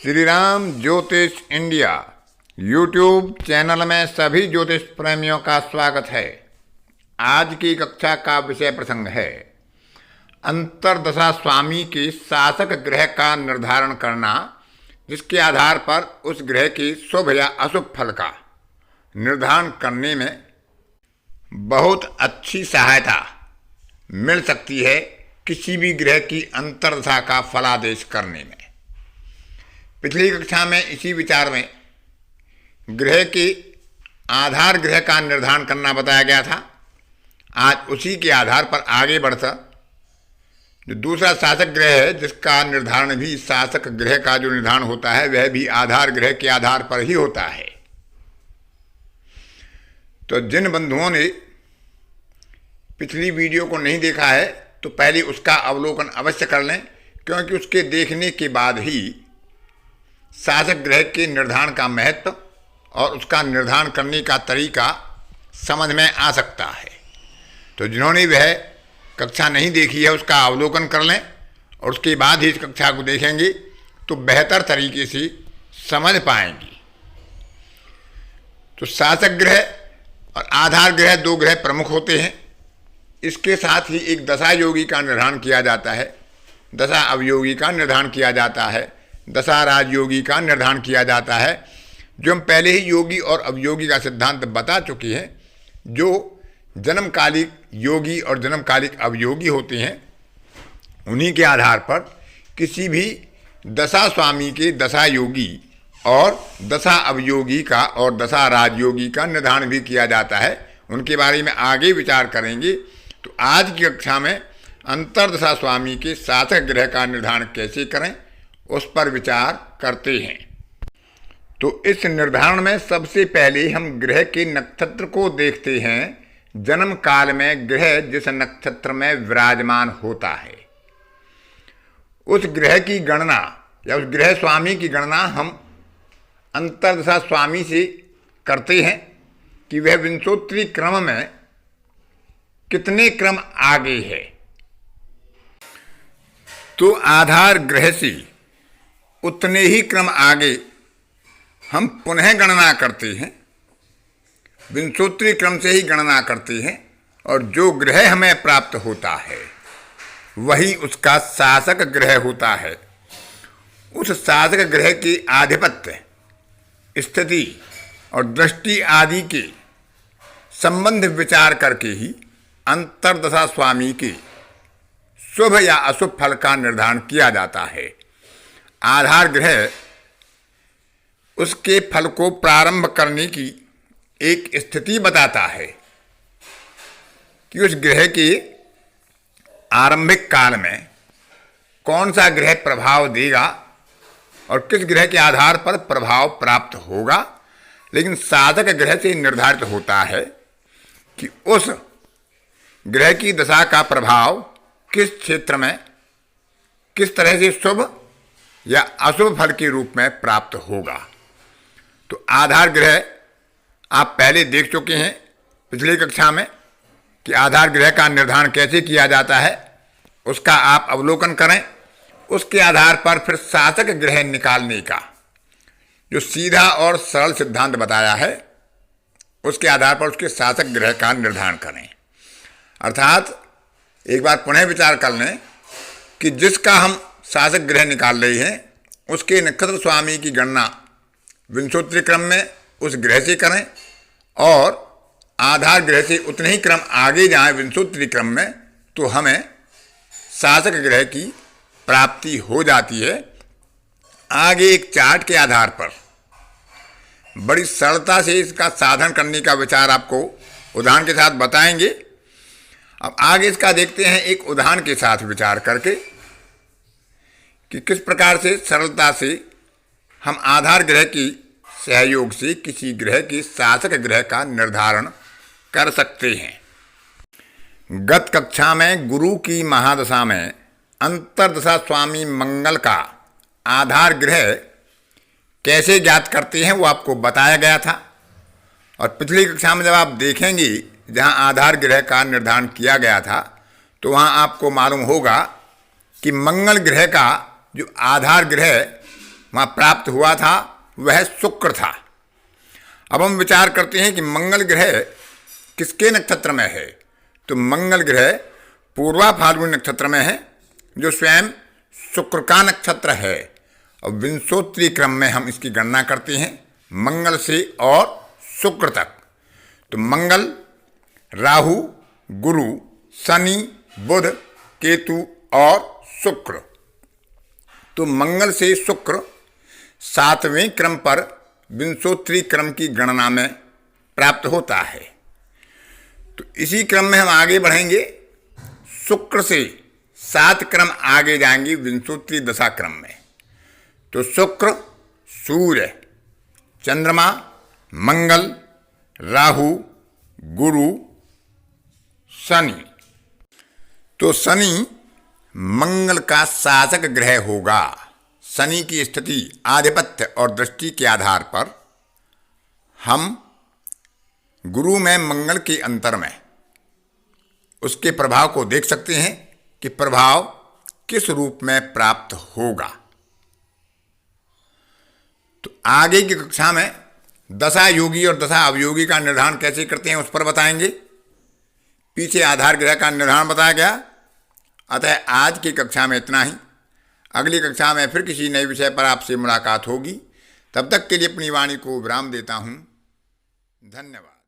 श्री राम ज्योतिष India YouTube channel में सभी ज्योतिष प्रेमियों का स्वागत है। आज की कक्षा का विषय प्रसंग है अंतर्दशा स्वामी के शासक ग्रह का निर्धारण करना, जिसके आधार पर उस ग्रह के शुभ या अशुभ फल का निर्धारण करने में बहुत अच्छी सहायता मिल सकती है किसी भी ग्रह की अंतर्दशा का फलादेश करने में। पिछली कक्षा में इसी विचार में ग्रह के आधार ग्रह का निर्धारण करना बताया गया था। आज उसी के आधार पर आगे बढ़ता जो दूसरा शासक ग्रह है, जिसका निर्धारण भी शासक ग्रह का जो निर्धारण होता है वह भी आधार ग्रह के आधार पर ही होता है। तो जिन बंधुओं ने पिछली वीडियो को नहीं देखा है तो पहले उसका अवलोकन अवश्य कर लें, क्योंकि उसके देखने के बाद ही शासक ग्रह के निर्धारण का महत्व और उसका निर्धारण करने का तरीका समझ में आ सकता है। तो जिन्होंने वह कक्षा नहीं देखी है उसका अवलोकन कर लें और उसके बाद ही इस कक्षा को देखेंगे तो बेहतर तरीके से समझ पाएंगे। तो शासक ग्रह और आधार ग्रह दो ग्रह प्रमुख होते हैं। इसके साथ ही एक दशा योगी का निर्धारण किया जाता है, दशा अवयोगी का निर्धारण किया जाता है, दशा राजयोगी का निर्धारण किया जाता है। जो हम पहले ही योगी और अवयोगी का सिद्धांत बता चुके हैं। जो जन्मकालिक योगी और जन्मकालिक अवयोगी होते हैं, उन्हीं के आधार पर किसी भी दशा स्वामी के दशा योगी और दशा अवयोगी का और दशा राजयोगी का निर्धारण भी किया जाता है। उनके बारे में आगे विचार करेंगे। तो आज की कक्षा में अंतर्दशा स्वामी के शासक ग्रह का निर्धारण कैसे करें उस पर विचार करते हैं। तो इस निर्धारण में सबसे पहले हम ग्रह के नक्षत्र को देखते हैं। जन्म काल में ग्रह जिस नक्षत्र में विराजमान होता है उस ग्रह की गणना या उस ग्रह स्वामी की गणना हम अंतर्दशा स्वामी से करते हैं कि वह विंशोत्तरी क्रम में कितने क्रम आगे है। तो आधार ग्रह से उतने ही क्रम आगे हम पुनः गणना करते हैं, विंशोत्तरी क्रम से ही गणना करते हैं और जो ग्रह हमें प्राप्त होता है वही उसका शासक ग्रह होता है। उस शासक ग्रह की आधिपत्य, स्थिति और दृष्टि आदि के संबंध विचार करके ही अंतर्दशा स्वामी के शुभ या अशुभ फल का निर्धारण किया जाता है। आधार ग्रह उसके फल को प्रारंभ करने की एक स्थिति बताता है कि उस ग्रह के आरंभिक काल में कौन सा ग्रह प्रभाव देगा और किस ग्रह के आधार पर प्रभाव प्राप्त होगा। लेकिन शासक ग्रह से निर्धारित होता है कि उस ग्रह की दशा का प्रभाव किस क्षेत्र में किस तरह से शुभ या अशुभ फल के रूप में प्राप्त होगा। तो आधार ग्रह आप पहले देख चुके हैं पिछली कक्षा में कि आधार ग्रह का निर्धारण कैसे किया जाता है, उसका आप अवलोकन करें। उसके आधार पर फिर शासक ग्रह निकालने का जो सीधा और सरल सिद्धांत बताया है उसके आधार पर उसके शासक ग्रह का निर्धारण करें। अर्थात एक बार पुनः विचार कर लें कि जिसका हम शासक ग्रह निकाल रहे हैं उसके नक्षत्र स्वामी की गणना विंशोत्तरी क्रम में उस ग्रह से करें और आधार ग्रह से उतने ही क्रम आगे जाएं विंशोत्तरी क्रम में, तो हमें शासक ग्रह की प्राप्ति हो जाती है। आगे एक चार्ट के आधार पर बड़ी सरलता से इसका साधन करने का विचार आपको उदाहरण के साथ बताएंगे। अब आगे इसका देखते हैं एक उदाहरण के साथ विचार करके कि किस प्रकार से सरलता से हम आधार ग्रह की सहयोग से किसी ग्रह के शासक ग्रह का निर्धारण कर सकते हैं। गत कक्षा में गुरु की महादशा में अंतर्दशा स्वामी मंगल का आधार ग्रह कैसे ज्ञात करते हैं वो आपको बताया गया था। और पिछली कक्षा में जब आप देखेंगे जहां आधार ग्रह का निर्धारण किया गया था तो वहां आपको मालूम होगा कि मंगल ग्रह का जो आधार ग्रह वहाँ प्राप्त हुआ था वह शुक्र था। अब हम विचार करते हैं कि मंगल ग्रह किसके नक्षत्र में है। तो मंगल ग्रह पूर्वा फाल्गुनी नक्षत्र में है, जो स्वयं शुक्र का नक्षत्र है। और विंशोत्तरी क्रम में हम इसकी गणना करते हैं, मंगल से और शुक्र तक। तो मंगल, राहु, गुरु, शनि, बुध, केतु और शुक्र। तो मंगल से शुक्र 7वें क्रम पर विंशोत्तरी क्रम की गणना में प्राप्त होता है। तो इसी क्रम में हम आगे बढ़ेंगे, शुक्र से 7 क्रम आगे जाएंगे विंशोत्तरी दशा क्रम में। तो शुक्र, सूर्य, चंद्रमा, मंगल, राहु, गुरु, शनि। तो शनि मंगल का शासक ग्रह होगा। शनि की स्थिति, आधिपत्य और दृष्टि के आधार पर हम गुरु में मंगल के अंतर में उसके प्रभाव को देख सकते हैं कि प्रभाव किस रूप में प्राप्त होगा। तो आगे की कक्षा में दशा योगी और दशा अवयोगी का निर्धारण कैसे करते हैं उस पर बताएंगे। पीछे आधार ग्रह का निर्धारण बताया गया। अतः आज की कक्षा में इतना ही। अगली कक्षा में फिर किसी नए विषय पर आपसे मुलाकात होगी। तब तक के लिए अपनी वाणी को विराम देता हूँ। धन्यवाद।